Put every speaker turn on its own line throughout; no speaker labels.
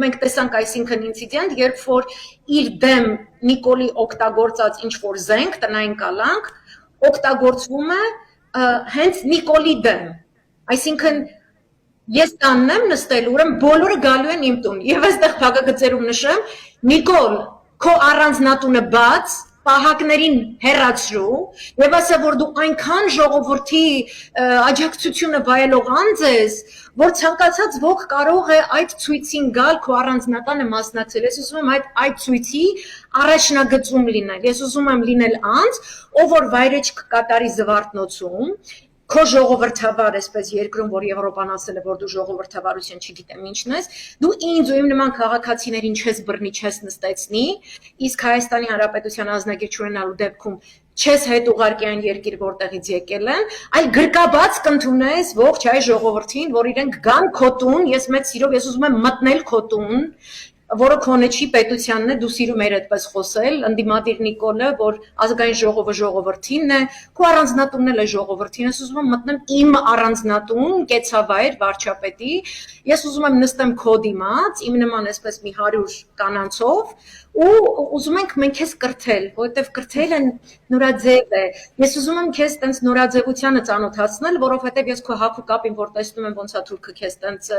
Մենք տեսանք այսինքն ինցիդենտ, երբ որ իր դեմ Նիկոլի օգտագործած ինչ-որ զենք, տնային կալանք, օգտագործվում է հենց Նիկոլի դեմ։ Այսինքն ես տանն եմ նստել, ուրեմն բոլորը գալու են իմ տուն։ Եվ այստեղ փակագծերում նշեմ, Նիկոլ, քո առանձնատունը բաց, պահակներին հեռացրու, եւ ասա, որ դու այնքան ժողովրդի աջակցությունը վայելող անձ ես, որ ցանկացած ոք կարող է այդ ցույցին գալ քո առանձնատանը մասնակցել։ Ես ուզում եմ այդ ցույցի առաջնագծում լինել։ Ես ուզում եմ լինել անձ, ով որ վայրեջք կկատարի Զվարթնոցում, քո ժողովրդավար, այսպես երկրում, որ Եվրոպան ասել է, որ դու ժողովրդավարություն չգիտեմ ինչն ես, դու ինձ ու իմ նման քաղաքացիներին չես բռնի, չես նստեցնի, իսկ Հայաստանի Հանրապետության ազնագիր չունենալու դեպքում չես հետ ուղարկի այն երկիր, որտեղից եկել են, այլ գրկաբաց կընդունես ողջ հայ ժողովրդին, որ իրենք գան քո տուն, ես մեծ սիրով, ես ուզում եմ մտնել քո տուն, որը քոնը չի, պետությանն է, դու սիրում ես այդպես խոսել, ընդդիմադիր Նիկոլը, որ ազգային ժողովը ժողովրդինն է, քո առանձնատունն էլ է ժողովրդին, ես ուզում եմ մտնեմ իմ առանձնատուն, կեցավայր, վարչապետի, ես ուզում եմ նստեմ քո դիմաց, իմ նման այսպես մի 100 կանանցով, ու ուզում ենք մենք քեզ կրթել, որովհետև կրթելը նորաձև է, ես ուզում եմ քեզ տենց նորաձևությանը ծանոթացնել, որովհետև ես քո հագու կապին, որ տեսնում եմ ոնց է թուրքը քեզ տենց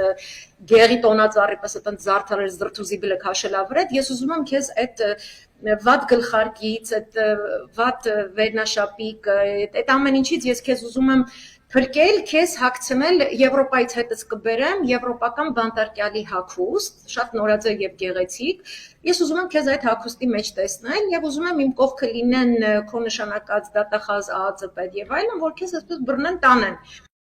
գեղի տոնածառի պես տենց զարդարել զրթուզի բլը քաշելա վրեդ, ես ուզում եմ քեզ այդ վատ գլխարկից, այդ վատ վերնաշապիկ, այդ ամեն ինչից ես քեզ ուզում եմ փրկել, քեզ հագցնել Եվրոպայից հետս կբերեմ եվրոպական բանտարկյալի հագուստ, շատ նորաձև եւ գեղեցիկ։ Ես ուզում եմ քեզ այդ հագուստի մեջ տեսնել եւ ուզում եմ իմ կողքը լինեն քո նշանակած դատախազ ԱԱԾ պետ եւ այլն, որ քեզ այսպես բռնեն տանեն։